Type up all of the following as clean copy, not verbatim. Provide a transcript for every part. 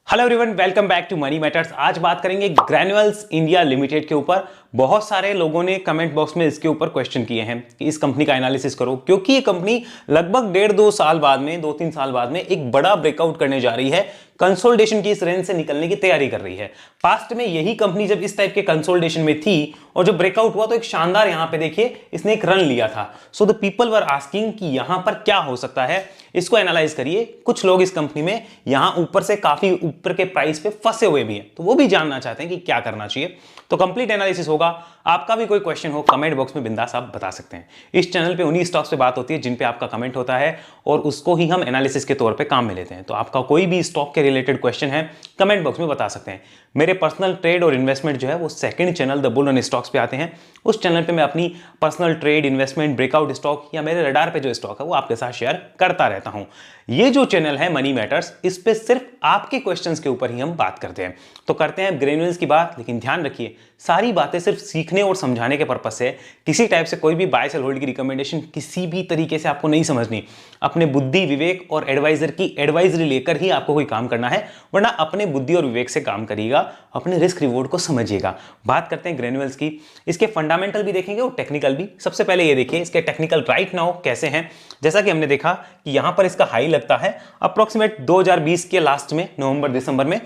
Hello everyone, welcome back to Money Matters. आज बात करेंगे ग्रैन्युअल्स इंडिया लिमिटेड के ऊपर। बहुत सारे लोगों ने कमेंट बॉक्स में इसके ऊपर क्वेश्चन किए हैं कि इस कंपनी का एनालिसिस करो, क्योंकि ये कंपनी लगभग 1.5-2 साल बाद में 2-3 साल बाद में एक बड़ा ब्रेकआउट करने जा रही है। कंसोलिडेशन की इस रेंज से निकलने की तैयारी कर रही है। पास्ट में यही कंपनी जब इस टाइप के कंसोलिडेशन में थी और जब ब्रेकआउट हुआ तो एक शानदार यहां पे देखिए इसने एक रन लिया था। So the people were asking कि यहां पर क्या हो सकता है, इसको एनालाइज करिए। कुछ लोग इस कंपनी में यहां ऊपर से काफी ऊपर के प्राइस पे फंसे हुए भी हैं, तो वो भी जानना चाहते हैं कि क्या करना चाहिए। तो कंप्लीट एनालिसिस होगा। आपका भी कोई क्वेश्चन हो कमेंट बॉक्स में बिंदास आप बता सकते हैं। इस चैनल पे उन्हीं स्टॉक्स पे बात होती है जिन पे आपका कमेंट होता है और उसको ही हम एनालिसिस के तौर पे काम में लेते हैं। तो आपका कोई भी स्टॉक के रिलेटेड क्वेश्चन है कमेंट बॉक्स में बता सकते हैं। मेरे पर्सनल ट्रेड और इन्वेस्टमेंट जो है वो second channel the bull run stocks पे आते हैं। उस चैनल पे मैं अपनी personal trade, investment, breakout stock या मेरे रडार पे जो स्टॉक है वो आपके साथ शेयर करता रहता हूं। ये जो चैनल है मनी मैटर्स, इस पे सिर्फ आपके क्वेश्चंस के ऊपर ही हम बात करते हैं। तो करते हैं ग्रेन्यूल्स की बात, लेकिन ध्यान रखिए सारी बातें सिर्फ सीखने और समझाने के पर्पस से। किसी टाइप से कोई भी बाय सेल होल्ड की रिकमेंडेशन किसी भी तरीके से आपको नहीं समझनी। अपने बुद्धि, विवेक और एडवाइजर की एडवाइजरी लेकर ही आपको कोई काम करना है, वरना अपने बुद्धि और विवेक से काम करिएगा, अपने रिस्क रिवॉर्ड को समझिएगा। बात करते हैं ग्रेन्यूल्स की। इसके फंडामेंटल भी देखेंगे और टेक्निकल भी। सबसे पहले ये देखिए इसके टेक्निकल राइट नाउ कैसे हैं। जैसा कि हमने देखा कि यहां पर इसका हाई लगता है अप्रोक्सीमेट 2020 के लास्ट में, नवंबर दिसंबर में,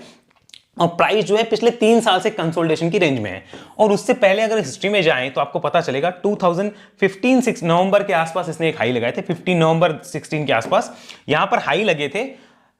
और प्राइस जो है पिछले 3 साल से कंसोलिडेशन की रेंज में है। और उससे पहले अगर हिस्ट्री में जाएं तो आपको पता चलेगा 2015 नवंबर के आसपास इसने एक हाई लगाए थे। 15 नवंबर 16 के आसपास यहां पर हाई लगे थे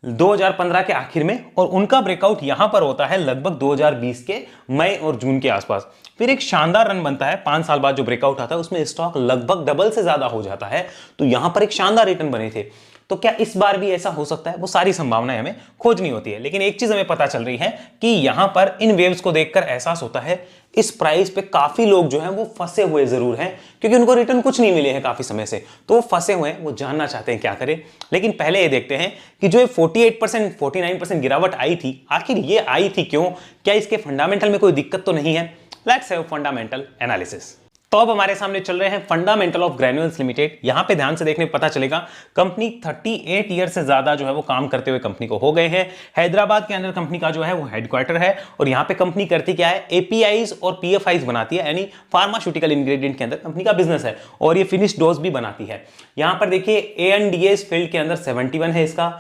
2015 के आखिर में, और उनका ब्रेकआउट यहां पर होता है लगभग 2020 के मई और जून के आसपास। फिर एक शानदार रन बनता है 5 साल बाद जो ब्रेकआउट आता है उसमें स्टॉक लगभग डबल से ज्यादा हो जाता है। तो यहां पर एक शानदार रिटर्न बने थे। तो क्या इस बार भी ऐसा हो सकता है? वो सारी संभावनाएं हमें खोजनी होती है, लेकिन एक चीज हमें पता चल रही है कि यहां पर इन वेव्स को देखकर एहसास होता है इस प्राइस पे काफी लोग जो हैं वो फंसे हुए जरूर हैं, क्योंकि उनको रिटर्न कुछ नहीं मिले हैं काफी समय से। तो वो फंसे हुए हैं, वो जानना चाहते हैं क्या करें। लेकिन पहले ये देखते हैं कि जो 48% 49% गिरावट आई थी, आखिर ये आई थी क्यों? क्या इसके फंडामेंटल में कोई दिक्कत तो नहीं है? Let's have fundamental analysis. तो अब हमारे सामने चल रहे हैं फंडामेंटल ऑफ ग्रैन्युल्स लिमिटेड। यहां पे ध्यान से देखने पता चलेगा कंपनी 38 ईयर से ज्यादा जो है वो काम करते हुए कंपनी को हो गए हैं। हैदराबाद के अंदर कंपनी का जो है वो हेडक्वार्टर है, और यहां पे कंपनी करती क्या है, एपीआईज और पीएफआईज बनाती है, यानी फार्मास्यूटिकल इंग्रेडिएंट के अंदर कंपनी का बिजनेस है, और ये फिनिश डोज भी बनाती है। यहां पर देखिए एएनडीएस फील्ड के अंदर 71 है इसका।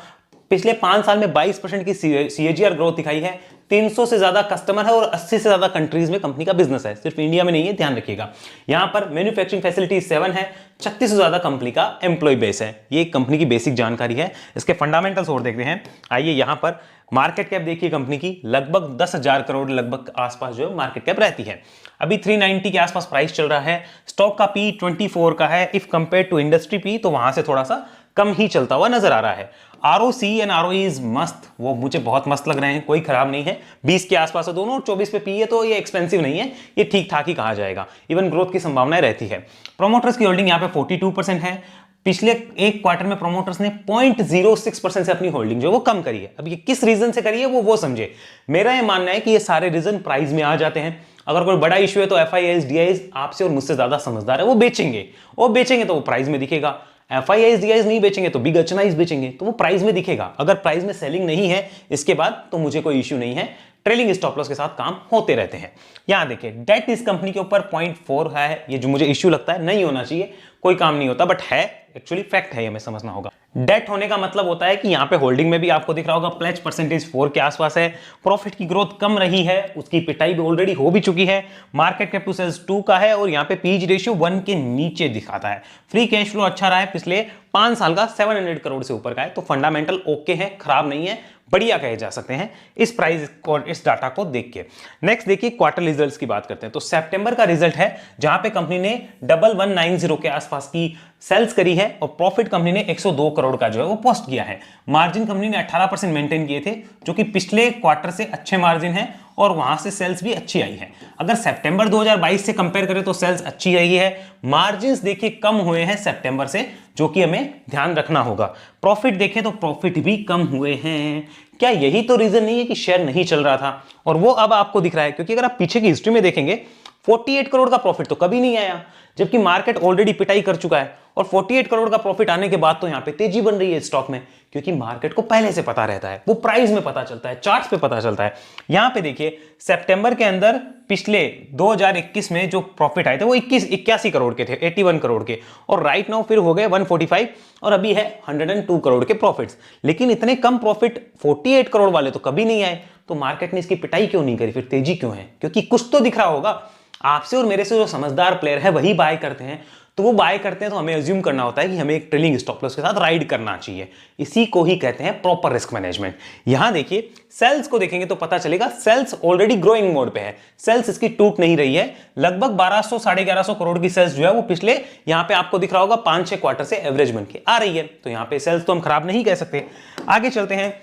पिछले 5 साल में 22% की सीएजीआर ग्रोथ दिखाई है। 300 से ज्यादा कस्टमर है और 80 से ज्यादा कंट्रीज में कंपनी का बिजनेस है, सिर्फ इंडिया में नहीं है, ध्यान रखिएगा। यहां पर मैन्युफैक्चरिंग फैसिलिटी 7 है। 36 से ज्यादा कंपनी का एम्प्लॉय बेस है। ये कंपनी की बेसिक जानकारी है। इसके फंडामेंटल्स और देखते हैं। आइए यहां पर मार्केट कैप देखिए कंपनी की, लगभग 10,000 करोड़ लगभग आसपास जो मार्केट कैप रहती है। अभी 390 के आसपास प्राइस चल रहा है। स्टॉक का पी 24 का है। If compare to industry P तो वहां से थोड़ा सा कम ही चलता हुआ नजर आ रहा है। ROC एंड ROE इज मस्त, वो मुझे बहुत मस्त लग रहे हैं, कोई खराब नहीं है। 20 के आसपास है दोनों, और 24 पे पी है, तो ये एक्सपेंसिव नहीं है, ये ठीक ठाक ही कहा जाएगा। इवन ग्रोथ की संभावनाएं रहती है। प्रोमोटर्स की होल्डिंग यहाँ पे 42% है। पिछले एक क्वार्टर में प्रोमोटर्स ने 0.06% से अपनी होल्डिंग जो वो कम करी है। अब ये किस रीजन से करी है वो समझे। मेरा ये मानना है कि ये सारे रीजन प्राइस में आ जाते हैं। अगर कोई बड़ा इश्यू है तो FIIs, DIs आपसे और मुझसे ज्यादा समझदार है, वो बेचेंगे तो वो प्राइस में दिखेगा। FIIs, DIs नहीं बेचेंगे तो बिग HNIs बेचेंगे, तो वो प्राइस में दिखेगा। अगर प्राइस में सेलिंग नहीं है इसके बाद तो मुझे कोई इश्यू नहीं है। ट्रेलिंग स्टॉप लॉस के साथ काम होते रहते हैं। यहां देखिए डेट इस कंपनी के ऊपर 0.4 है। ये जो मुझे इश्यू लगता है, नहीं होना चाहिए, कोई काम नहीं होता, बट है, एक्चुअली फैक्ट है, ये हमें समझना होगा। डेट होने का मतलब होता है कि यहां पे होल्डिंग में भी आपको दिख रहा होगा प्लेज परसेंटेज 4 के आसपास है। प्रॉफिट की ग्रोथ कम रही है, उसकी पिटाई भी ऑलरेडी हो भी चुकी है। मार्केट कैप टू सेल्स 2 का है, और यहां पे पीजी रेशियो 1 के नीचे दिखाता है। फ्री कैश फ्लो अच्छा रहा है, पिछले 5 साल का 700 करोड़ से ऊपर का है। तो फंडामेंटल ओके है, खराब नहीं है, बढ़िया कहे जा सकते हैं इस प्राइस और इस डाटा को देख के। नेक्स्ट देखिए क्वार्टर रिजल्ट्स की बात करते हैं। तो सितंबर का रिजल्ट है जहां पे कंपनी ने 1190 के आसपास की सेल्स करी है, और प्रॉफिट कंपनी ने 102 करोड़ का जो है वो पोस्ट किया है। मार्जिन कंपनी ने 18% मेंटेन किए थे, जो कि पिछले क्वार्टर से अच्छे मार्जिन है, और वहां से सेल्स भी अच्छी आई है। अगर सितंबर 2022 से कंपेयर करें तो सेल्स अच्छी रही है। मार्जिन्स देखिए कम हुए हैं सितंबर से, जो कि हमें ध्यान रखना होगा। प्रॉफिट देखें तो प्रॉफिट भी कम हुए हैं। क्या यही तो रीजन नहीं है कि शेयर नहीं चल रहा था? और वो अब आपको दिख रहा है, क्योंकि अगर आप पीछे की हिस्ट्री में देखेंगे 48 करोड़ का प्रॉफिट तो कभी नहीं आया, जबकि मार्केट ऑलरेडी पिटाई कर चुका है। और 48 करोड़ का प्रॉफिट आने के बाद तो यहां पे तेजी बन रही है स्टॉक में, क्योंकि मार्केट को पहले से पता रहता है, वो प्राइस में पता चलता है, चार्ट्स पे पता चलता है। यहां पे देखिए सितंबर के अंदर पिछले 2021 में जो प्रॉफिट आए थे वो 81 करोड़ के थे, 81 करोड़ के, और राइट नाउ फिर हो गए 145 और अभी है 102 करोड़ के प्रॉफिट्स। लेकिन इतने कम प्रॉफिट 48 करोड़ वाले तो कभी नहीं आए, तो मार्केट ने इसकी पिटाई क्यों नहीं करी, फिर तेजी क्यों है? क्योंकि कुछ तो दिख रहा होगा। आपसे और मेरे से जो समझदार प्लेयर है वही बाय करते हैं, तो वो बाय करते हैं तो हमें अज्यूम करना होता है कि हमें एक ट्रेलिंग स्टॉप लॉस के साथ राइड करना चाहिए। इसी को ही कहते हैं प्रॉपर रिस्क मैनेजमेंट। यहां देखिए सेल्स को देखेंगे तो पता चलेगा सेल्स ऑलरेडी ग्रोइंग मोड पे है, सेल्स इसकी टूट नहीं रही है। लगभग 1200 साढ़े 1100 करोड़ की सेल्स जो है वो पिछले यहां पे आपको दिख रहा होगा 5-6 क्वार्टर से एवरेज बन के आ रही है, तो यहां पे सेल्स तो हम खराब नहीं कह सकते। आगे चलते हैं,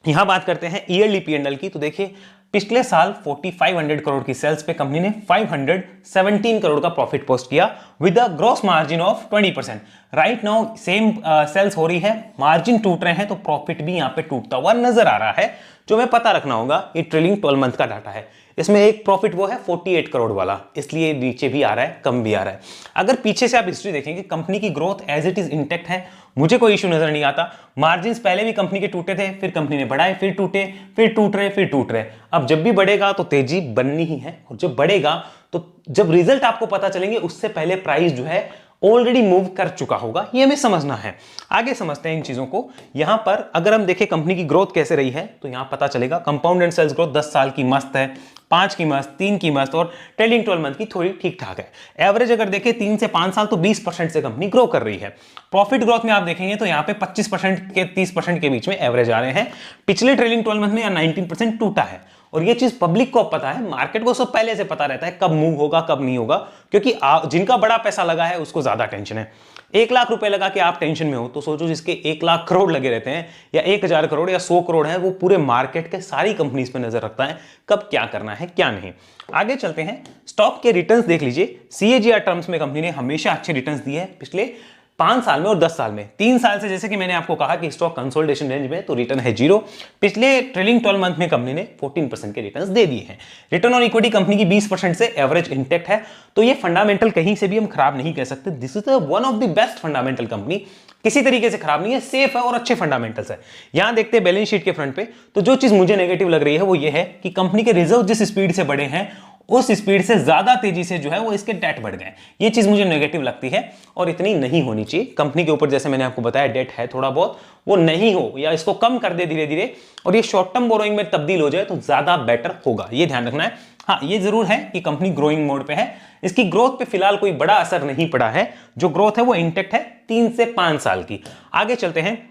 यहां बात करते हैं ईयरली P&L की। तो देखिए पिछले साल 4500 करोड़ की सेल्स पे कंपनी ने 517 करोड़ का प्रॉफिट पोस्ट किया with a gross margin of 20%। Right now same sales हो रही है, मार्जिन टूट रहे हैं, तो प्रॉफिट भी यहां पे टूटता हुआ नजर आ रहा है। जो हमें पता रखना होगा, ये ट्रेलिंग 12 मंथ का डाटा है, इसमें एक प्रॉफिट वो है 48 करोड़ वाला, इसलिए नीचे भी आ रहा है, कम भी आ रहा है। अगर पीछे से आप हिस्ट्री देखेंगे, कंपनी की growth as it is intact है, मुझे कोई इश्यू नजर नहीं आता। मार्जिन्स पहले भी कंपनी के टूटे थे, फिर कंपनी ने बढ़ाए, फिर टूटे, फिर टूट रहे, फिर टूट रहे। अब जब भी बढ़ेगा तो तेजी बननी ही है, और जब बढ़ेगा तो जब रिजल्ट आपको पता चलेंगे उससे पहले प्राइस जो है ऑलरेडी मूव कर चुका होगा, ये हमें समझना है। आगे समझते हैं इन चीजों को। यहां पर अगर हम देखें कंपनी की ग्रोथ कैसे रही है, तो यहां पता चलेगा कंपाउंड एंड सेल्स ग्रोथ 10 साल की मस्त है, 5 की मस्त, 3 की मस्त, और ट्रेलिंग 12 मंथ की थोड़ी ठीक ठाक है। एवरेज अगर देखें 3 से 5 साल तो 20% से कंपनी ग्रो कर रही है। प्रॉफिट ग्रोथ में आप देखेंगे तो यहां पे 25% के 30% के बीच में एवरेज आ रहे हैं। पिछले ट्रेलिंग 12 मंथ में 19% टूटा है, और ये चीज पब्लिक को पता है, मार्केट को सब पहले से पता रहता है कब मूव होगा कब नहीं होगा, क्योंकि जिनका बड़ा पैसा लगा है उसको ज्यादा टेंशन है। 1 लाख रुपए लगा के आप टेंशन में हो, तो सोचो जिसके 1 लाख करोड़ लगे रहते हैं, या 1000 करोड़ या 100 करोड़ है, वो पूरे मार्केट के सारी कंपनीज पे नजर रखता है कब क्या करना है क्या नहीं। आगे चलते हैं, स्टॉक के रिटर्न्स देख लीजिए। CAGR टर्म्स में कंपनी ने हमेशा अच्छे रिटर्न्स दिए हैं पिछले 5 साल में और 10 साल में। 3 साल से जैसे कि मैंने आपको कहा कि स्टॉक कंसोलिडेशन रेंज में, तो रिटर्न है 0। पिछले ट्रेलिंग 12 मंथ में कंपनी ने 14% के रिटर्न्स दे दिए हैं। रिटर्न ऑन इक्विटी कंपनी की 20% से एवरेज इंटेक्ट है, तो ये फंडामेंटल कहीं से भी हम खराब नहीं कह सकते। This is one of the best fundamental company, किसी तरीके से खराब नहीं है, सेफ है और अच्छे फंडामेंटल्स है। यहां देखते हैं बैलेंस शीट के फ्रंट पे, तो जो चीज मुझे नेगेटिव लग रही है वो ये है कि कंपनी के रिजर्व जिस स्पीड से बढ़े हैं उस स्पीड से ज्यादा तेजी से जो है वो इसके डेट बढ़ गए। ये चीज मुझे नेगेटिव लगती है, और इतनी नहीं होनी चाहिए। कंपनी के ऊपर जैसे मैंने आपको बताया डेट है थोड़ा बहुत, वो नहीं हो या इसको कम कर दे धीरे धीरे, और ये शॉर्ट टर्म बोरोइंग में तब्दील हो जाए तो ज्यादा बेटर होगा, ये ध्यान रखना है। हाँ, ये जरूर है कि कंपनी ग्रोइंग मोड पे है, इसकी ग्रोथ पे फिलहाल कोई बड़ा असर नहीं पड़ा है, जो ग्रोथ है वो इंटेक्ट है 3 से 5 साल की। आगे चलते हैं,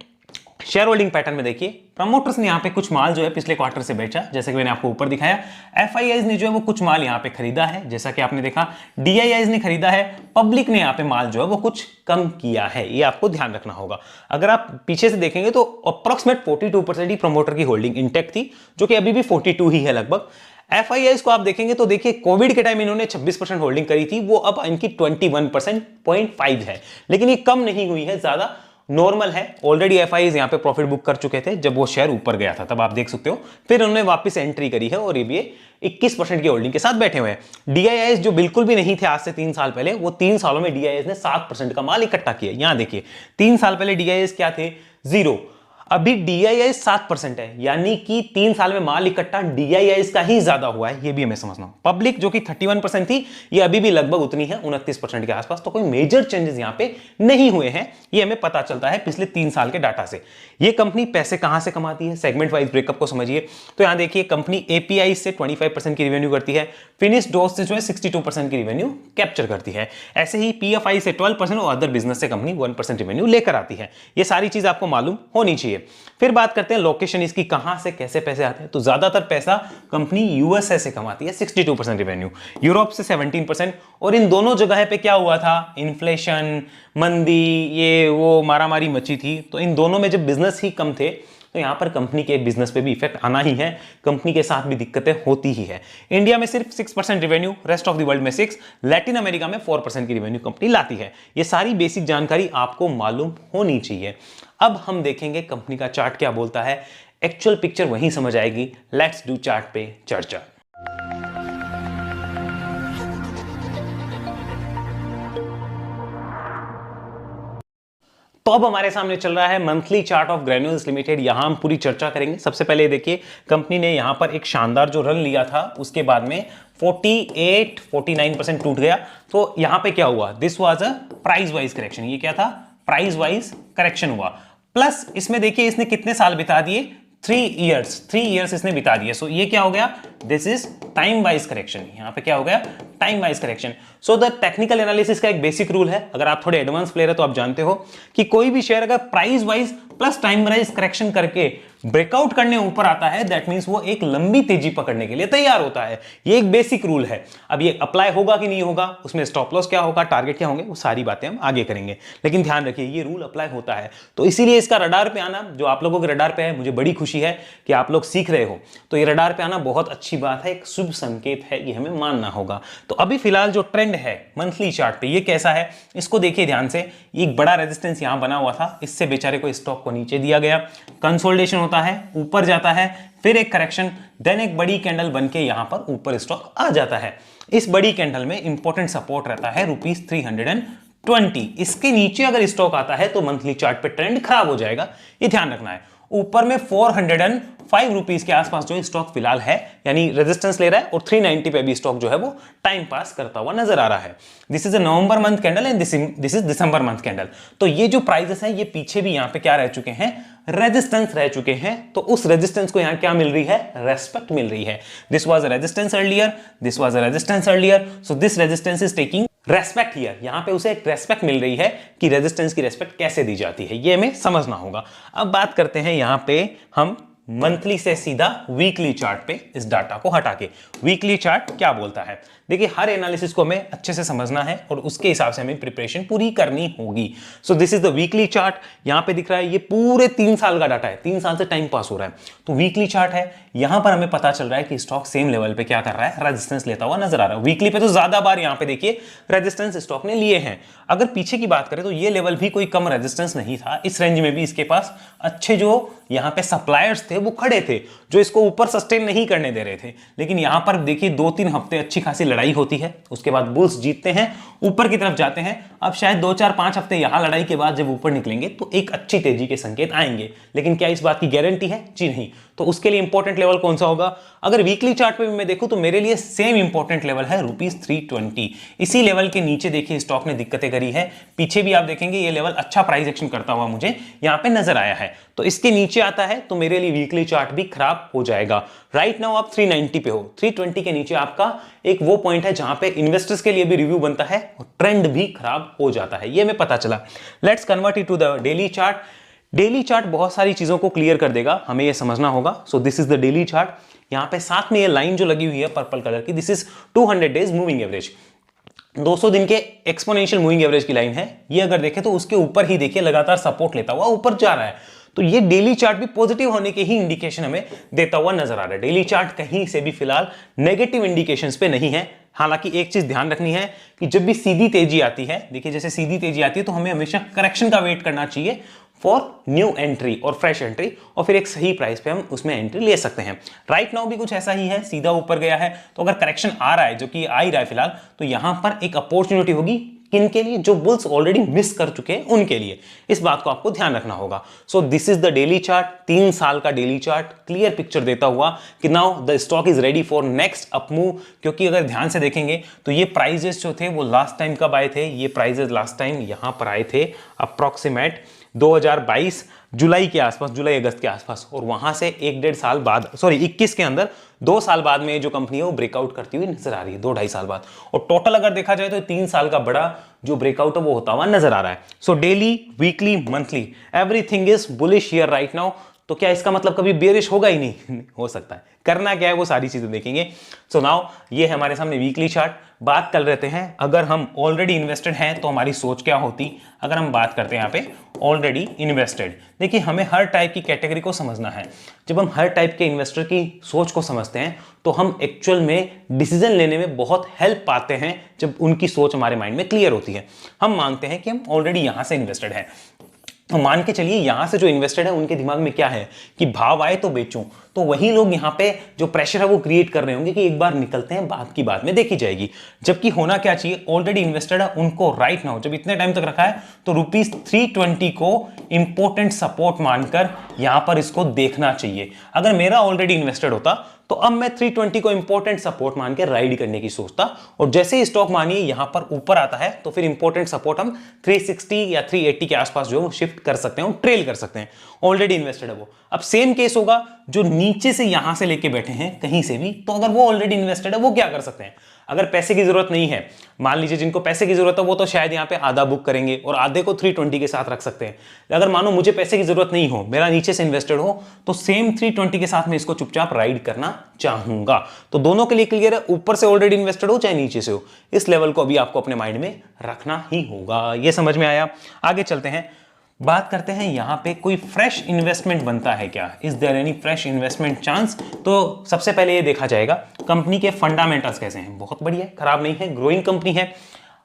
शेयर होल्डिंग पैटर्न में देखिए प्रमोटर्स ने यहां पे कुछ माल जो है पिछले क्वार्टर से बेचा, जैसे कि मैंने आपको ऊपर दिखाया। FIIs ने जो है वो कुछ माल यहां पे खरीदा है, जैसा कि आपने देखा। DIIs ने खरीदा है, पब्लिक ने यहां पे माल जो है वो कुछ कम किया है, ये आपको ध्यान रखना होगा। अगर आप पीछे से देखेंगे तो अप्रोक्सीमेट 42% ही प्रमोटर की होल्डिंग इंटेक्ट थी, जो कि अभी भी 42 ही है लगभग। FIIs को आप देखेंगे तो देखिए कोविड के टाइम इन्होंने 26% होल्डिंग करी थी, वो अब इनकी 21.5 है, लेकिन ये कम नहीं हुई है, ज्यादा नॉर्मल है। ऑलरेडी FIIs यहां पे प्रॉफिट बुक कर चुके थे जब वो शेयर ऊपर गया था, तब आप देख सकते हो। फिर उन्होंने वापस एंट्री करी है और ये 21% की होल्डिंग के साथ बैठे हुए हैं। DIIs जो बिल्कुल भी नहीं थे आज से 3 साल पहले, वो 3 सालों में DIIs ने 7% का माल इकट्ठा किया। यहां देखिए 3 साल पहले DIIs क्या थे, 0। अभी DIIs 7% है, यानी कि 3 साल में माल इकट्ठा DIIs का ही ज्यादा हुआ है, ये भी हमें समझना। पब्लिक जो कि 31% थी, ये अभी भी लगभग उतनी है, 29% के आसपास, तो कोई मेजर चेंजेस यहां पे नहीं हुए हैं, ये हमें पता चलता है पिछले 3 साल के डाटा से। ये कंपनी पैसे कहां से कमाती है, सेगमेंट वाइज ब्रेकअप को समझिए। तो यहां देखिए कंपनी API से 25% की रेवेन्यू करती है, फिनिश डोज से जो है 62% की रेवेन्यू कैप्चर करती है। ऐसे ही PFI से 12% और अदर बिजनेस से कंपनी 1% रेवेन्यू लेकर आती है। ये सारी चीज आपको मालूम होनी चाहिए। फिर बात करते हैं लोकेशन इसकी, कहां से कैसे पैसे आते हैं। तो ज्यादातर पैसा कंपनी USA से कमाती है, 62% रेवेन्यू, यूरोप से 17%। और इन दोनों जगह पे क्या हुआ था, इन्फ्लेशन, मंदी, ये वो मारामारी मची थी, तो इन दोनों में जब बिजनेस ही कम थे तो यहां पर कंपनी के बिजनेस पे भी इफेक्ट आना ही है, कंपनी के साथ भी दिक्कतें होती ही है। इंडिया में सिर्फ 6% revenue, rest of the world में 6, लैटिन अमेरिका में 4% की रेवेन्यू कंपनी लाती है। ये सारी बेसिक जानकारी आपको मालूम होनी चाहिए। अब हम देखेंगे कंपनी का चार्ट क्या बोलता है, एक्चुअल पिक्चर वहीं समझ आएगी। लेट्स डू चार्ट पे चर्चा। तो अब हमारे सामने चल रहा है monthly chart of granules limited. यहां हम पूरी चर्चा करेंगे। सबसे पहले देखिए, कंपनी ने यहां पर एक शानदार जो रन लिया था, उसके बाद में 48-49% टूट गया। तो यहां पे क्या हुआ, this was a price wise correction. ये क्या था, प्राइस वाइज करेक्शन हुआ। प्लस इसमें देखिए इसने कितने साल बिता दिए, 3 इयर्स इसने बिता दिए। सो ये क्या हो गया, this is time wise correction. यहां पे क्या हो गया, time wise correction. So the technical analysis का एक बेसिक रूल है, अगर आप थोड़े एडवांस प्लेयर है तो आप जानते हो कि कोई भी शेयर अगर price wise plus time wise correction करके ब्रेकआउट करने ऊपर आता है, दैट मींस वो एक लंबी तेजी पकड़ने के लिए तैयार होता है। ये एक बेसिक रूल है। अब ये अप्लाई होगा कि नहीं होगा, उसमें स्टॉप लॉस क्या होगा, टारगेट क्या होंगे, वो सारी बातें हम आगे करेंगे। लेकिन ध्यान रखिए ये रूल अप्लाई होता है, तो इसीलिए इसका रडार पे आना, जो आप लोगों के रडार पे है, मुझे बड़ी खुशी है कि आप लोग सीख रहे हो। तो ये रडार पे आना बहुत अच्छी बात है, एक शुभ संकेत है, ये हमें मानना होगा। तो अभी फिलहाल जो ट्रेंड है मंथली चार्ट पे, ये कैसा है, इसको देखिए ध्यान से। एक बड़ा रेजिस्टेंस यहां बना हुआ था, इससे बेचारे को स्टॉक को नीचे दिया गया, कंसोलिडेशन होता है, ऊपर जाता है, फिर एक करेक्शन, देन एक बड़ी कैंडल बनके यहां पर ऊपर स्टॉक आ जाता है। इस बड़ी कैंडल में इंपॉर्टेंट सपोर्ट रहता है ₹320। इसके नीचे अगर स्टॉक आता है तो मंथली चार्ट पे ट्रेंड खराब हो जाएगा, ये ध्यान रखना है। ऊपर में 405 रुपीज के आसपास जो स्टॉक फिलहाल है, यानी रेजिस्टेंस ले रहा है, और 390 पे भी स्टॉक जो है वो टाइम पास करता हुआ नजर आ रहा है। This is a November month candle and this is December month candle. तो ये जो प्राइसेस हैं ये पीछे भी यहां पे क्या रह चुके हैं, रेजिस्टेंस रह चुके हैं। तो उस रेजिस्टेंस को यहां क्या मिल रही है, रेस्पेक्ट मिल रही है। This was a resistance earlier, this was a resistance earlier, so this resistance is taking respect here. यहां पे उसे एक रेस्पेक्ट मिल रही है कि रेजिस्टेंस की रेस्पेक्ट कैसे दी जाती है, ये हमें समझना होगा। अब बात करते हैं यहां पे हम मंथली से सीधा वीकली चार्ट पे, इस डाटा को हटा के। वीकली चार्ट क्या बोलता है, देखिए हर एनालिसिस को हमें अच्छे से समझना है और उसके हिसाब से हमें प्रिपरेशन पूरी करनी होगी। So this is the weekly chart. यहां पे दिख रहा है ये पूरे 3 साल का डाटा है, 3 साल से टाइम पास हो रहा है। तो वीकली चार्ट है, यहां पर हमें पता चल रहा है कि स्टॉक सेम लेवल पे क्या कर रहा है, रेजिस्टेंस लेता हुआ नजर आ रहा है। वीकली पे तो ज्यादा बार यहां पे देखिए रेजिस्टेंस स्टॉक ने लिए हैं। अगर पीछे की बात करें तो ये लेवल भी कोई कम रेजिस्टेंस नहीं था। इस रेंज में भी इसके पास अच्छे जो यहां पे सप्लायर्स थे वो खड़े थे, जो इसको ऊपर सस्टेन नहीं करने दे रहे थे। लेकिन यहां पर देखिए 2-3 हफ्ते अच्छी खासी लड़ाई होती है, उसके बाद बुल्स जीतते हैं, ऊपर की तरफ जाते हैं। अब शायद 2-4-5 हफ्ते यहां लड़ाई के बाद जब ऊपर निकलेंगे तो एक अच्छी तेजी के संकेत आएंगे। लेकिन क्या इस बात की गारंटी है, जी नहीं। तो उसके लिए इंपॉर्टेंट लेवल कौन सा होगा, अगर वीकली चार्ट पे भी मैं देखूं तो मेरे लिए सेम इंपॉर्टेंट लेवल है ₹320। इसी लेवल के नीचे देखिए स्टॉक ने दिक्कतें करी है। पीछे भी आप देखेंगे ये लेवल अच्छा प्राइस एक्शन करता हुआ मुझे यहां पे नजर आया है। तो इसके नीचे आता है तो मेरे लिए वीकली चार्ट भी खराब हो जाएगा। राइट नाउ आप 390 पे हो, 320 के नीचे आपका एक वो पॉइंट है जहां पे इन्वेस्टर्स के लिए भी रिव्यू बनता है और ट्रेंड भी खराब हो जाता है, ये हमें पता चला। Let's convert it to the daily chart. Daily chart बहुत सारी चीजों को क्लियर कर देगा, हमें ये समझना होगा। So this is the daily chart. यहां पे साथ में ये लाइन जो लगी हुई है पर्पल कलर की, this is 200 days moving average, 200 दिन के एक्सपोनेंशियल मूविंग एवरेज की लाइन है। ये अगर देखें तो उसके ऊपर ही देखिए लगातार सपोर्ट लेता हुआ ऊपर जा रहा है। तो ये डेली चार्ट भी पॉजिटिव होने के ही इंडिकेशन हमें देता हुआ नजर आ रहा है। डेली चार्ट कहीं से भी फिलहाल नेगेटिव इंडिकेशंस पे नहीं है। हालांकि एक चीज ध्यान रखनी है कि जब भी सीधी तेजी आती है, देखिए जैसे सीधी तेजी आती है तो हमें हमेशा करेक्शन का वेट करना चाहिए फॉर न्यू एंट्री और फ्रेश एंट्री, और फिर एक सही प्राइस पे हम उसमें एंट्री ले सकते हैं। राइट नाउ भी कुछ ऐसा ही है, सीधा ऊपर गया है। तो अगर करेक्शन आ रहा है, जो कि आ ही रहा है फिलहाल, तो यहां पर एक अपॉर्चुनिटी होगी किनके लिए, जो बुल्स ऑलरेडी मिस कर चुके हैं उनके लिए। इस बात को आपको ध्यान रखना होगा। So this is the daily chart, 3 साल का डेली चार्ट, क्लियर पिक्चर देता हुआ कि now the stock is ready for next up move. क्योंकि अगर ध्यान से देखेंगे तो ये प्राइजेस जो थे वो लास्ट टाइम कब आए थे, ये प्राइजेस लास्ट टाइम यहां पर आए थे अप्रॉक्सीमेट 2022 जुलाई के आसपास, जुलाई अगस्त के आसपास। और वहां से 1-1.5 साल बाद, सॉरी 21 के अंदर 2 साल बाद में जो कंपनी है वो ब्रेकआउट करती हुई नजर आ रही है, 2-2.5 साल बाद। और टोटल अगर देखा जाए तो 3 साल का बड़ा जो ब्रेकआउट है वो होता हुआ नजर आ रहा है। So daily, weekly, monthly, everything is bullish here right now. तो क्या इसका मतलब कभी बेरिश होगा ही नहीं? हो सकता है। करना क्या है वो सारी चीजें देखेंगे। सो नाउ ये है हमारे सामने वीकली चार्ट। बात कर लेते हैं, अगर हम ऑलरेडी इन्वेस्टेड हैं तो हमारी सोच क्या होती। अगर हम बात करते हैं यहाँ पे ऑलरेडी इन्वेस्टेड, देखिए हमें हर टाइप की कैटेगरी को समझना है। जब हम हर टाइप के इन्वेस्टर की सोच को समझते हैं तो हम एक्चुअल में डिसीजन लेने में बहुत हेल्प पाते हैं, जब उनकी सोच हमारे माइंड में क्लियर होती है। हम मानते हैं कि हम ऑलरेडी यहां से इन्वेस्टेड हैं, तो मान के चलिए यहां से जो इन्वेस्टेड है उनके दिमाग में क्या है कि भाव आए तो बेचूं, तो वही लोग यहां पे जो प्रेशर है वो क्रिएट कर रहे होंगे कि एक बार निकलते हैं, बात की बाद में देखी जाएगी। जबकि होना क्या चाहिए, ऑलरेडी इन्वेस्टेड है उनको राइट नाउ, जब इतने टाइम तक रखा है तो ₹320 को इंपॉर्टेंट सपोर्ट मानकर यहां पर इसको देखना चाहिए। अगर मेरा ऑलरेडी इन्वेस्टेड होता तो अब मैं 320 को इंपॉर्टेंट सपोर्ट मान के राइड करने की सोचता, और जैसे ही स्टॉक मानिए यहां पर ऊपर आता है तो फिर इंपॉर्टेंट सपोर्ट हम 360 या 380 के आसपास जो शिफ्ट कर सकते हैं, ट्रेल कर सकते हैं, ऑलरेडी इन्वेस्टेड है वो। अब सेम केस होगा जो नीचे से यहां से लेके बैठे हैं कहीं से भी, तो अगर वो ऑलरेडी इन्वेस्टेड है वो क्या कर सकते हैं, अगर पैसे की जरूरत नहीं है, मान लीजिए जिनको पैसे की जरूरत है वो तो शायद यहाँ पे आधा बुक करेंगे और आधे को 320 के साथ रख सकते हैं। अगर मानो मुझे पैसे की जरूरत नहीं हो, मेरा नीचे से इन्वेस्टेड हो, तो सेम 320 के साथ मैं इसको चुपचाप राइड करना चाहूंगा। तो दोनों के लिए क्लियर है, ऊपर से ऑलरेडी इन्वेस्टेड हो चाहे नीचे से हो, इस लेवल को अभी आपको अपने माइंड में रखना ही होगा। ये समझ में आया। आगे चलते हैं, बात करते हैं यहां पे कोई फ्रेश इन्वेस्टमेंट बनता है क्या, is there any fresh investment chance. तो सबसे पहले ये देखा जाएगा कंपनी के फंडामेंटल्स कैसे हैं, बहुत बढ़िया है, खराब नहीं है, ग्रोइंग कंपनी है।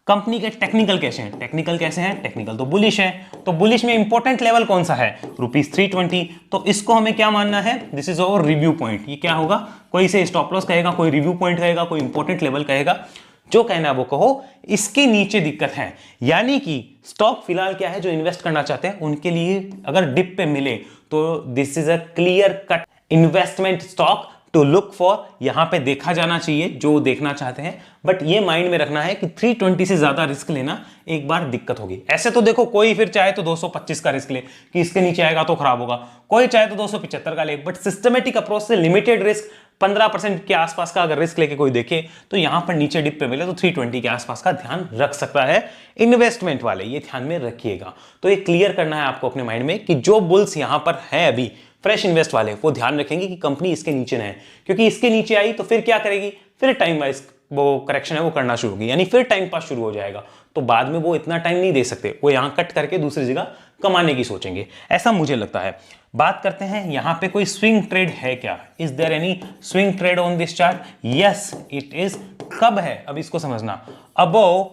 कंपनी के टेक्निकल कैसे हैं, टेक्निकल कैसे हैं, टेक्निकल तो बुलिश है। तो बुलिश में इंपॉर्टेंट लेवल कौन सा है, ₹320, तो इसको हमें क्या मानना है, this is our review point. ये क्या होगा, कोई इसे स्टॉप लॉस कहेगा, कोई रिव्यू पॉइंट कहेगा, कोई इंपॉर्टेंट लेवल कहेगा, जो कहना है वो कहो। इसके नीचे दिक्कत है, यानी कि स्टॉक फिलहाल क्या है, जो इन्वेस्ट करना चाहते हैं उनके लिए अगर डिप पे मिले तो this is a clear cut investment stock to look for, यहां पे देखा जाना चाहिए जो देखना चाहते हैं। बट ये माइंड में रखना है कि 320 से ज्यादा रिस्क लेना एक बार दिक्कत होगी। ऐसे तो देखो कोई फिर चाहे तो 225 का रिस्क ले कि इसके नीचे आएगा तो खराब होगा, कोई चाहे तो 275 का ले, बट सिस्टमेटिक अप्रोच से लिमिटेड रिस्क 15% के आसपास का अगर रिस्क लेके कोई देखे तो यहां पर नीचे डिप पे मिले तो 320 के आसपास का ध्यान रख सकता है इन्वेस्टमेंट वाले, ये ध्यान में रखिएगा। तो ये क्लियर करना है आपको अपने माइंड में कि जो बुल्स यहां पर है अभी फ्रेश इन्वेस्ट वाले, वो ध्यान रखेंगे कि कंपनी इसके नीचे ना है, क्योंकि इसके नीचे आई तो फिर क्या करेगी, फिर टाइम वाइज वो करेक्शन है वो करना शुरू होगी, यानी फिर टाइम पास शुरू हो जाएगा। तो बाद में वो इतना टाइम नहीं दे सकते, वो यहां कट करके दूसरी जगह कमाने की सोचेंगे, ऐसा मुझे लगता है। बात करते हैं यहां पे कोई स्विंग ट्रेड है क्या, is there any swing trade on this chart, yes it is. कब है, अब इसको समझना, अबव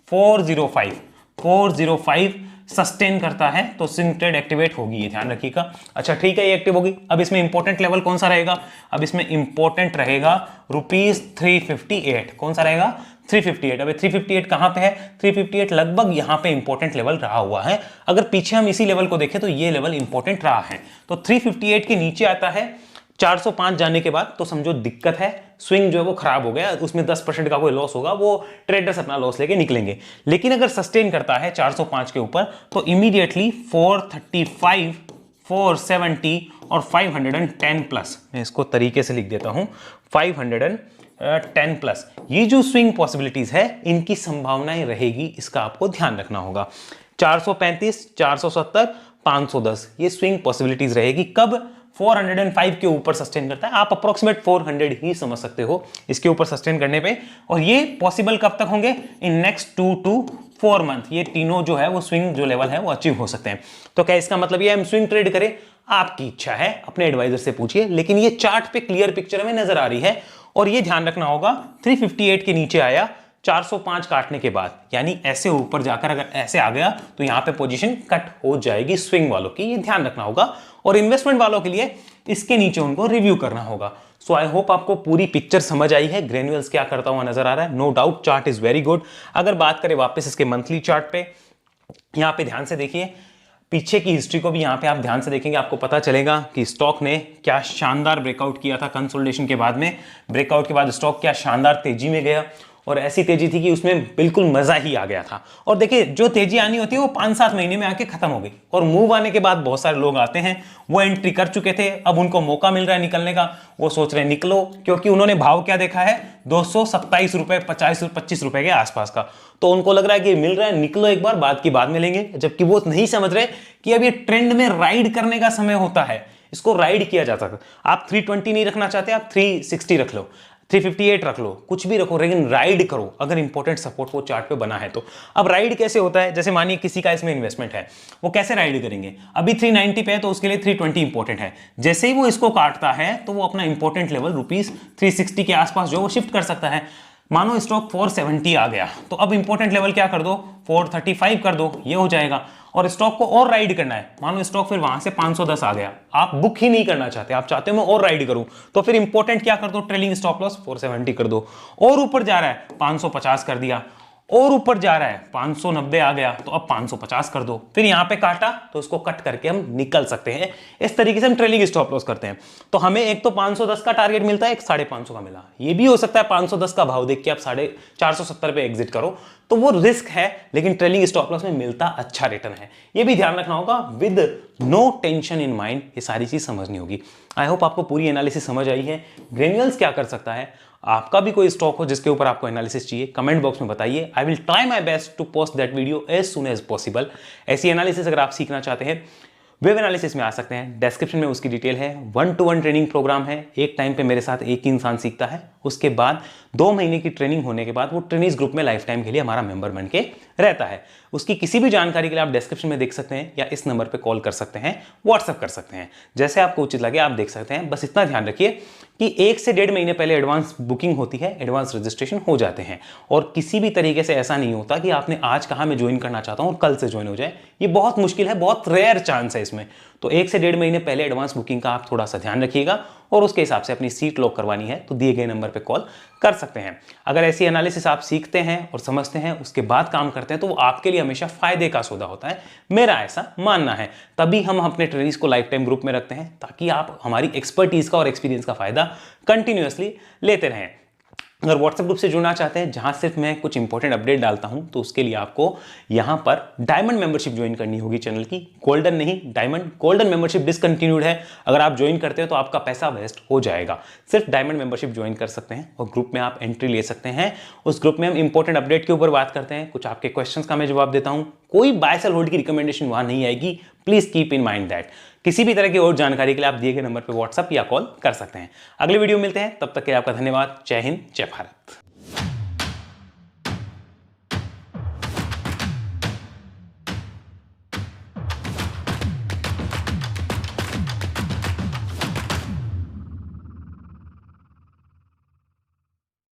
405 सस्टेन करता है तो स्विंग ट्रेड एक्टिवेट होगी, ये ध्यान रखिएगा। अच्छा ठीक है, ये एक्टिव होगी। अब इसमें इंपॉर्टेंट लेवल कौन सा रहेगा, अब इसमें इंपॉर्टेंट रहेगा ₹358, कौन सा रहेगा, 358। अब 358 कहां पे है, 358 लगभग यहां पे इंपॉर्टेंट लेवल रहा हुआ है। अगर पीछे हम इसी लेवल को देखें तो ये लेवल इंपॉर्टेंट रहा है। तो 358 के नीचे आता है 405 जाने के बाद तो समझो दिक्कत है, स्विंग जो है वो खराब हो गया, उसमें 10% का कोई लॉस होगा, वो ट्रेडर्स अपना लॉस लेके निकलेंगे। लेकिन अगर सस्टेन करता है 405 के ऊपर तो इमीडिएटली 435, 470 और 510 प्लस, मैं इसको तरीके से लिख देता हूं, 510 प्लस, ये जो स्विंग पॉसिबिलिटीज है इनकी संभावनाएं रहेगी, इसका आपको ध्यान रखना होगा। 435, 470, 510 ये स्विंग पॉसिबिलिटीज रहेगी। कब, 405 के ऊपर सस्टेन करता है, आप अप्रोक्सीमेट 400 ही समझ सकते हो इसके ऊपर सस्टेन करने पे। और ये पॉसिबल कब तक होंगे, इन नेक्स्ट 2 to 4 मंथ, ये तीनों जो है वो स्विंग जो लेवल है वो अचीव हो सकते हैं। तो क्या इसका मतलब ये हम स्विंग ट्रेड करें, आपकी इच्छा है, अपने एडवाइजर से पूछिए, लेकिन ये चार्ट पे क्लियर पिक्चर हमें नजर आ रही है। और ये ध्यान रखना होगा 358 के नीचे आया 405 काटने के बाद, यानी ऐसे ऊपर जाकर अगर ऐसे आ गया तो यहां पे पोजीशन कट हो जाएगी स्विंग वालों की, ये ध्यान रखना होगा। और इन्वेस्टमेंट वालों के लिए इसके नीचे उनको रिव्यू करना होगा। सो आई होप आपको पूरी पिक्चर समझ आई है, ग्रेन्यूल्स क्या करता हुआ नजर आ रहा है। No doubt chart is very good. अगर बात करें वापस इसके मंथली चार्ट पे, यहां पे ध्यान से देखिए, पीछे की हिस्ट्री को भी यहां पे आप ध्यान से देखेंगे, आपको पता चलेगा कि स्टॉक ने क्या शानदार ब्रेकआउट किया था कंसोलिडेशन के बाद में। ब्रेकआउट के बाद स्टॉक क्या शानदार तेजी में गया, और ऐसी तेजी थी कि उसमें बिल्कुल मजा ही आ गया था। और देखिए जो तेजी आनी होती है वो 5-7 महीने में आके खत्म हो गई, और मूव आने के बाद बहुत सारे लोग आते हैं, वो एंट्री कर चुके थे, अब उनको मौका मिल रहा है निकलने का, वो सोच रहे हैं निकलो, क्योंकि उन्होंने भाव क्या देखा है, 227 रुपए, 25 रुपए के आसपास का, तो उनको लग रहा है कि मिल रहा है, निकलो एक बार, बाद की बाद में लेंगे। जबकि वो नहीं समझ रहे कि अब ये ट्रेंड में राइड करने का समय होता है, इसको राइड किया जा सकता है। आप 320 नहीं रखना चाहते, आप 360 रख लो, 358 रख लो, कुछ भी रखो, लेकिन राइड करो अगर इंपॉर्टेंट सपोर्ट वो चार्ट पे बना है तो। अब राइड कैसे होता है, जैसे मानिए किसी का इसमें इन्वेस्टमेंट है, वो कैसे राइड करेंगे, अभी 390 पे है तो उसके लिए 320 इंपॉर्टेंट है, जैसे ही वो इसको काटता है तो वो अपना इंपॉर्टेंट लेवल ₹360 के आसपास जो वो शिफ्ट कर सकता है। मानो स्टॉक 470 आ गया तो अब इंपॉर्टेंट लेवल क्या कर दो, 435 कर दो, ये हो जाएगा। और स्टॉक को और राइड करना है, मानो स्टॉक फिर वहां से 510 आ गया, आप बुक ही नहीं करना चाहते, आप चाहते हो मैं और राइड करूं, तो फिर इंपॉर्टेंट क्या कर दो, ट्रेलिंग स्टॉप लॉस 470 कर दो। और ऊपर जा रहा है 550 कर दिया, और ऊपर जा रहा है 590 आ गया, तो अब 550 कर दो, फिर यहां पे काटा तो इसको कट करके हम निकल सकते हैं। इस तरीके से हम ट्रेलिंग स्टॉप लॉस करते हैं। तो हमें एक तो 510 का टारगेट मिलता है, एक 550 का मिला। ये भी हो सकता है 510 का भाव देख के आप 470 पे एग्जिट करो, तो वो रिस्क है, लेकिन ट्रेलिंग स्टॉप लॉस में मिलता अच्छा रिटर्न है। ये भी ध्यान रखना होगा, with no tension in mind ये सारी चीज समझनी होगी। आई होप आपको पूरी एनालिसिस समझ आई है। ग्रेन्यूल्स क्या कर सकता है, आपका भी कोई स्टॉक हो जिसके ऊपर आपको एनालिसिस चाहिए, कमेंट बॉक्स में बताइए। I will try my best to post that video as soon as possible. ऐसी एनालिसिस अगर आप सीखना चाहते हैं, वेब एनालिसिस में आ सकते हैं, डिस्क्रिप्शन में उसकी डिटेल है। 1-to-1 ट्रेनिंग प्रोग्राम है, एक टाइम पे मेरे साथ एक ही इंसान सीखता है, उसके बाद 2 महीने की ट्रेनिंग होने के बाद वो ट्रेनिंग्स ग्रुप में लाइफ टाइम के लिए हमारा मेंबर बन के रहता है। उसकी किसी भी जानकारी के लिए आप डिस्क्रिप्शन में देख सकते हैं, या इस नंबर पे कॉल कर सकते हैं, व्हाट्सएप कर सकते हैं, जैसे आपको उचित लगे आप देख सकते हैं। बस इतना ध्यान रखिए कि 1 से 1.5 महीने पहले एडवांस बुकिंग होती है, एडवांस रजिस्ट्रेशन हो जाते हैं, और किसी भी तरीके से ऐसा नहीं होता कि आपने आज कहा मैं ज्वाइन करना चाहता हूं और कल से ज्वाइन हो जाए। ये बहुत मुश्किल है, बहुत रेयर चांस है इसमें। तो 1 से 1.5 महीने पहले एडवांस बुकिंग का आप थोड़ा सा ध्यान रखिएगा, और उसके हिसाब से अपनी सीट लॉक करवानी है तो दिए गए नंबर पे कॉल कर सकते हैं। अगर ऐसी एनालिसिस आप सीखते हैं और समझते हैं, उसके बाद काम करते हैं, तो वो आपके लिए हमेशा फायदे का सौदा होता है, मेरा ऐसा मानना है। तभी हम अपने ट्रेनिंग्स को लाइफ टाइम ग्रुप में रखते हैं, ताकि आप हमारी एक्सपर्टीज का और एक्सपीरियंस का फायदा कंटिन्यूअसली लेते रहें। अगर व्हाट्सएप ग्रुप से जुड़ना चाहते हैं, जहां सिर्फ मैं कुछ इंपॉर्टेंट अपडेट डालता हूं, तो उसके लिए आपको यहां पर डायमंड मेंबरशिप ज्वाइन करनी होगी चैनल की, गोल्डन नहीं डायमंड। गोल्डन मेंबरशिप डिसकंटिन्यूड है, अगर आप ज्वाइन करते हो तो आपका पैसा वेस्ट हो जाएगा। सिर्फ डायमंड मेंबरशिप ज्वाइन कर सकते हैं और ग्रुप में आप एंट्री ले सकते हैं। उस ग्रुप में हम इंपॉर्टेंट अपडेट के ऊपर बात करते हैं, कुछ आपके क्वेश्चन का मैं जवाब देता हूं, कोई बाय सेल होल्ड की रिकमेंडेशन वहां नहीं आएगी, please keep in mind that. किसी भी तरह की और जानकारी के लिए आप दिए गए नंबर पर व्हाट्सएप या कॉल कर सकते हैं। अगले वीडियो मिलते हैं, तब तक के लिए आपका धन्यवाद। जय हिंद, जय भारत।